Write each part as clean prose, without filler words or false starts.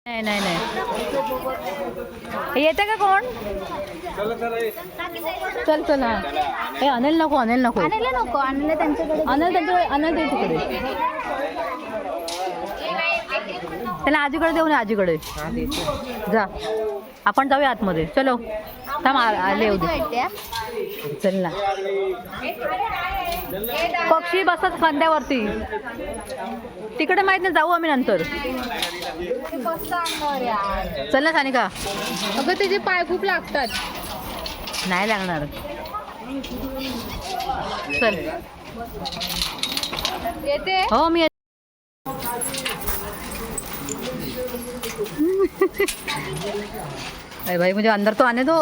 नाही नाही नाही येते का कोण? चल चल हा. हे अनिल नको अनिल नको अनिल त्यांच्याकडे अनिल ते तिकडे त्याला आजीकडे देऊ नये आजीकडे जा आपण जाऊया आतमध्ये चलो थांब आले उद्या चल ना पक्षी बसत खांद्यावरती तिकडे माहित नाही जाऊ आम्ही नंतर चल ना सानिका अगं त्याचे पाय खूप लागतात नाही लागणार चल येते हो मी अरे भाई मुझे अंदर तो आने दो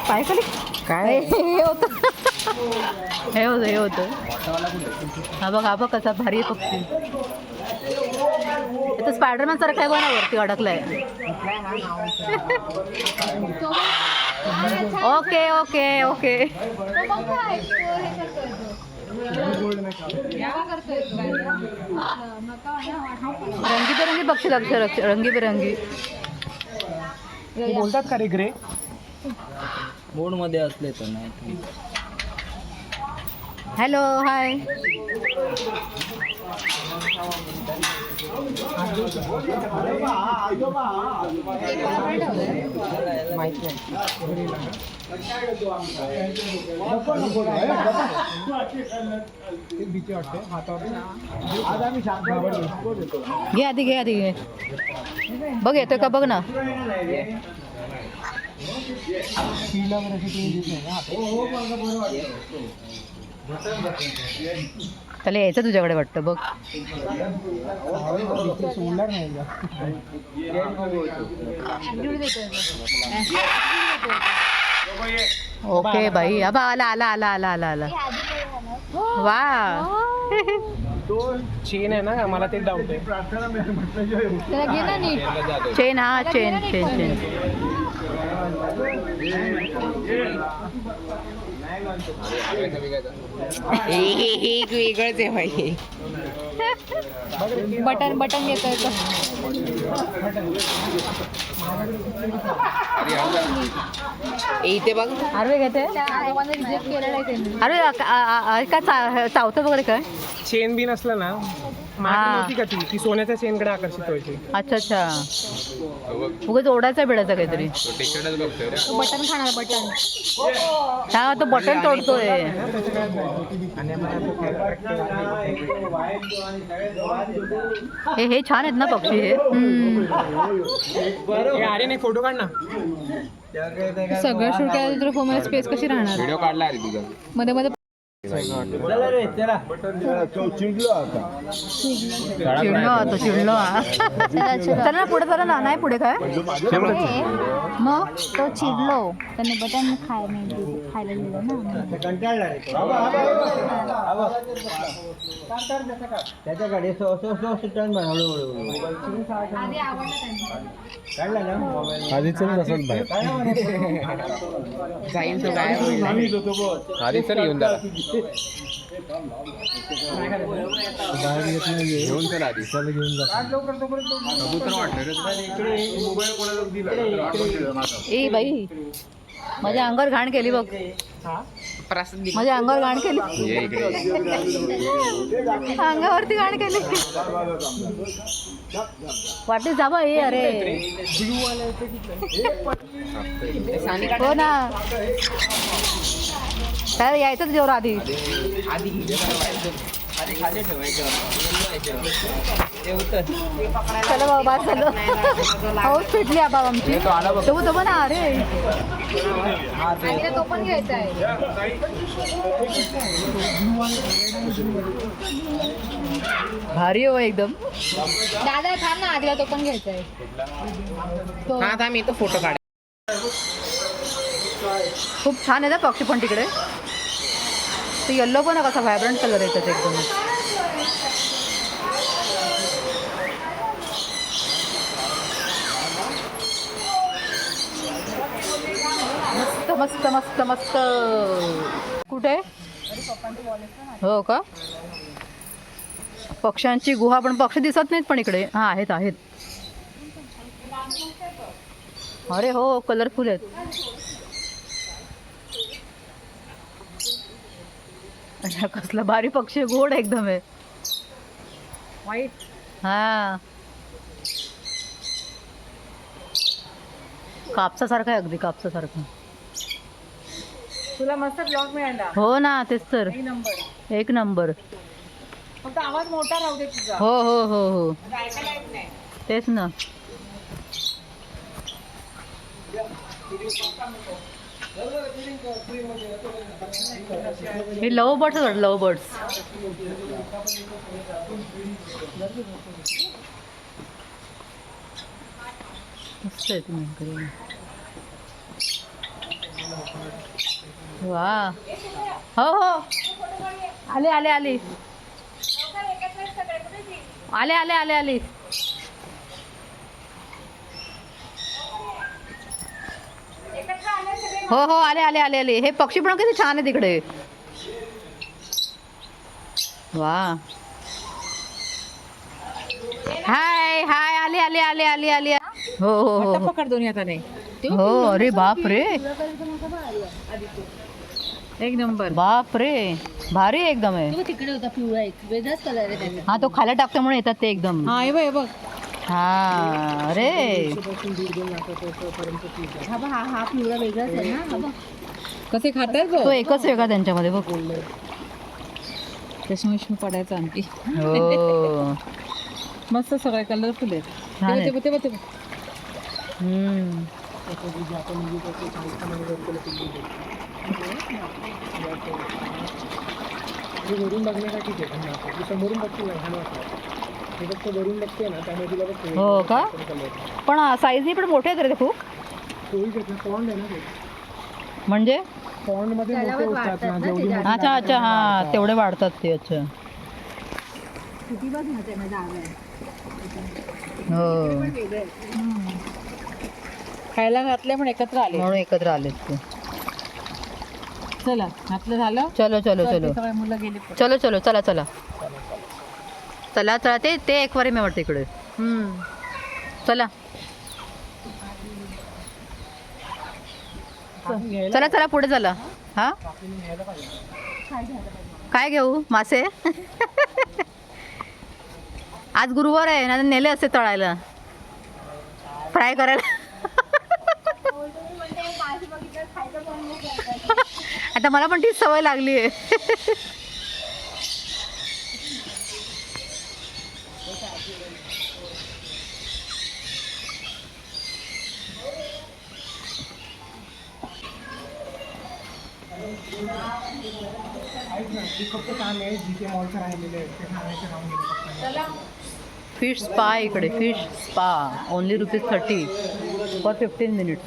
पाय खाली काय हे होतं हा बघ कसा भारी आहे पक्षी इथं स्पायडरमॅन सारखं आहे बघा वरती अडकलाय ओके ओके ओके रंगीबेरंगी पक्षी लागतं रंगीबेरंगी बोलतात का रे ग्रे मोड मध्ये असले तर नाही हॅलो हाय घे आधी घे बघ येतोय का बघ ना त्याला यायचं तुझ्याकडे वाटतं बघ ओके बाई अबा आला आला आला आला आला आला वा तो चेन आहे ना मला ते डाऊट आहे त्याला घे ना नीट चेन हा चेन चेन चेन एक वेगळंच आहे भाई बटन बटन घेतोय इथे बघ अरे घेते रिजेक्ट केलेला आहे त्यांनी अरे काय चावतं वगैरे काय चेन बी नसलं ना मागे नव्हती का ती सोन्याच्या चेनकडे आकर्षित व्हायची अच्छा अच्छा उगाच ओढायचा बिडायचा काहीतरी बटन खाणार बटन हा तो बटन तोडतोय हे छान आहेत ना पक्षी हे अरे नाही फोटो काढ ना सगळं शूट केलं तर फोन मध्ये स्पेस कशी राहणार व्हिडिओ काढला अरे तुझा मध्ये मध्ये चिडलो चला ना पुढे चला ना नाही पुढे काय मग तो चिडलो त्याने बटन खायला दिलं ना त्याच्याकडे टर्न आधीच नसत जाईल तो काय आधीच येऊन जा घेऊन तर आधी घेऊन जा ए बाई माझ्या अंगावर घाण केली बघ माझ्या अंगावर घाण केली अंगावरती घाण केली वाटे जावा हे अरे हो ना त्याला यायचं तुझ्यावर आधी खाली ठेवायचं चला बाबा चलो हो फिटली आबा आमची तो ना अरे तो पण घ्यायचा आहे भारी हो एकदम दादा थांब ना आधीला तो पण घ्यायचा आहे हा थांब इथं फोटो काढ खूप छान आहे ना पक्षी पण तिकडे तो येल्लो पण कसा व्हायब्रंट कलर आहे त्याचा एकदम मस्त मस्त मस्त मस्त कुठे हो का पक्ष्यांची गुहा, पण पक्षी दिसत नाहीत पण इकडे. हा आहेत आहेत. अरे हो, कलरफुल आहेत. अरे कसला भारी पक्षी आहे, गोड एकदम आहे. वाईट. हा कापसासारखं आहे, अगदी कापसासारखं. तुला मस्त ब्लॉग मिळाला. हो ना, तेच तर. एक नंबर. एक नंबर. फक्त आवाज मोठा राहू दे तुझा. हो हो हो हो, ऐकायला येत नाही. तेच ना. हे लव बर्ड्स आहेत, लव बर्ड्स. मस्त आहे तुम्ही. वा हो हो, आले आले आले आले आले आले आले. हो हो, आले आले आले आले. हे पक्षी पण किती छान आहे तिकडे. वा, हाय हाय, आले आले आले आले आले. हो हो हो हो. पकड दोन्ही हाताने. हो, अरे बाप रे, एक नंबर. बाप रे, भारी एकदम आहे. तो तिकडे होता पिवळा, एक वेगळाच कलर आहे त्याचा. हा, तो खाली टाकल्यामुळे येतात ते एकदम. हा, हे बघ, हे बघ. हा, अरे हा बघ, हा पिवळा वेगळाच आहे ना. हा बघ. कसे खातात तो एकच वेगळा त्यांच्यामध्ये बघ. चष्मेश्मी पडायचा आणखी. हो, मस्त सगळे कलरफुल आहेत. छान आहे. ते बघ, ते बघ. हम्म. वरून बघण्यासाठी समोरून बघते हे फक्त वरून बघते ना, त्यामुळे तुला बघते. हो का, पण साईजनी पण मोठे आहेत रे ते खूप. पॉन्ड आहे ना ते. म्हणजे पॉन्ड मध्ये मोठे होतात ना, जेवढी मोठी अच्छा अच्छा, हा तेवढे वाढतात ते. अच्छा, किती बघ ना त्याला डाग आहे. हो, वेगळे आहे. खायला घातले पण एकत्र आले. म्हणून एकत्र आलेत ते. चला, घातलं झालं. चलो चलो चलो सगळे मुलं गेली. चलो चलो, चला चला चला चला. ते ते एक्वारियम आहे वाटतं इकडे. चला चला चला, पुढे चला. हा, काय घेऊ? मासे. आज गुरुवार आहे ना, नेले असते तळायला, फ्राय करायला. आता मला पण तीच सवय लागली आहे. फक्त काम आहे, जिथे मॉलचं राहिलेले आहेत ते खाण्याचे राहून गेले. फिश स्पा इकडे. Fish spa only ₹30 for 15 minutes.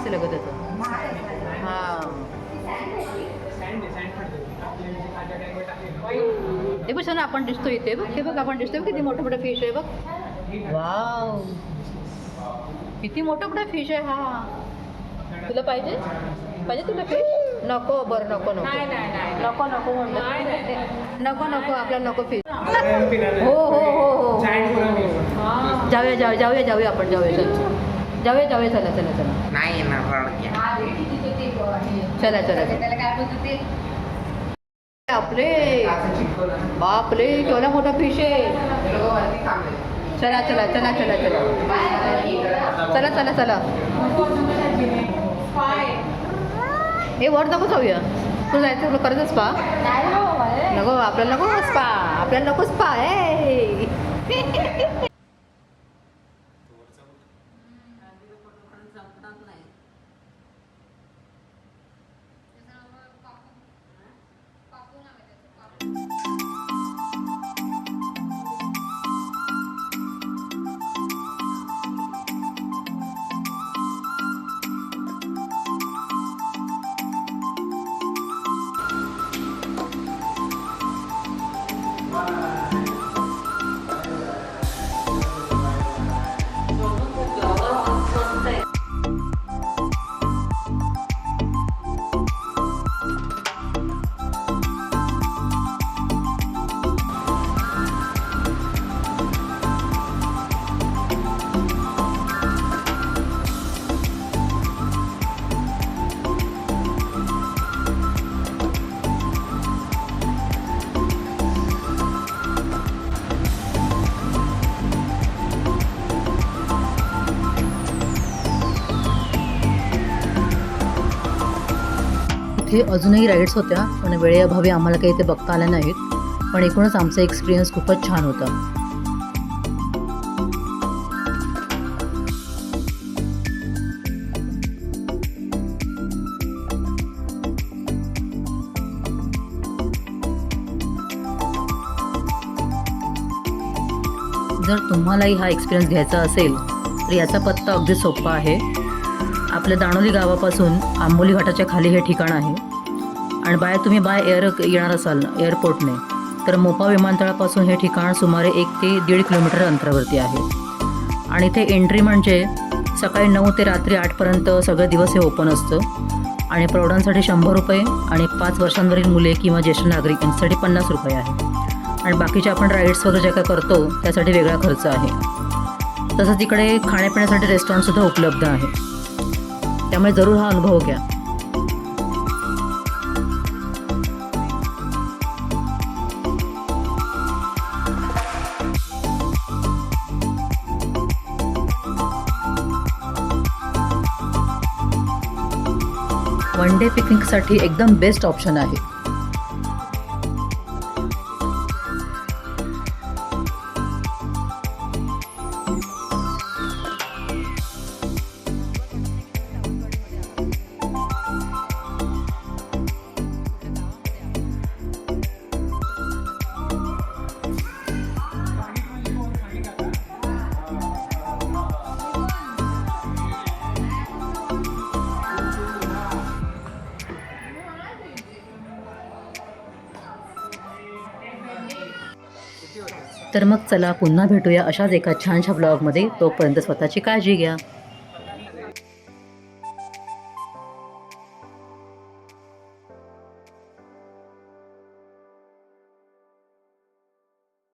असेल अगं त्याचं. हां हे बघ सोना आपण दिसतो इथे बघ. हे बघ आपण दिसतोय बघ किती मोठं मोठं फिश आहे बघ. वाव किती मोठं मोठं फिश आहे. हा तुला पाहिजे पाहिजे तुला फिश? नको बरं नको नको नको नको म्हणलं नको नको आपल्याला नको फिश. हो हो हो हो जाऊया जाऊया जाऊया आपण जाऊया जाऊया चला चला चला नाही येणार चला चला बापरे बापरे केवढा मोठा फिश आहे. चला चला चला चला चला चला चला चला हे वर नको जाऊया. तू जायचं तुला करतच स्पा नको आपल्याला नको स्पा आपल्याला नको स्पा ए इथे अजूनही राईड्स होत्या पण वेळेअभावी आम्हाला काही इथे बघता आल्या नाहीत. पण एकूणच आमचा एक्सपिरियन्स खूपच छान होता. जर तुम्हालाही हा एक्सपिरियन्स घ्यायचा असेल तर याचा पत्ता अगदी सोपा आहे. आपल्या दाणोली गावापासून आंबोली घाटाच्या खाली हे ठिकाण आहे. आणि तुम्ही बाय एअर येणार असाल एअरपोर्टने तर मोपा विमानतळापासून हे ठिकाण सुमारे 1 ते 1.5 किलोमीटर अंतरावरती आहे. आणि इथे एंट्री म्हणजे सकाळी 9 ते रात्री 8पर्यंत सगळे दिवस हे ओपन असतं. आणि प्रौढांसाठी 100 रुपये आणि 5 वर्षांवरील मुले किंवा ज्येष्ठ नागरिक यांच्यासाठी 50 रुपये आहे. आणि बाकीचे आपण राईड्स वगैरे जे काय करतो त्यासाठी वेगळा खर्च आहे. तसंच इकडे खाण्यापिण्यासाठी रेस्टॉरंटसुद्धा उपलब्ध आहे. त्यामुळे जरूर हा अनुभव घ्या. वन डे पिकनिकसाठी एकदम बेस्ट ऑप्शन आहे. तर मग चला पुन्हा भेटूया अशाच एका छानशा ब्लॉगमध्ये. तोपर्यंत स्वतःची काळजी घ्या.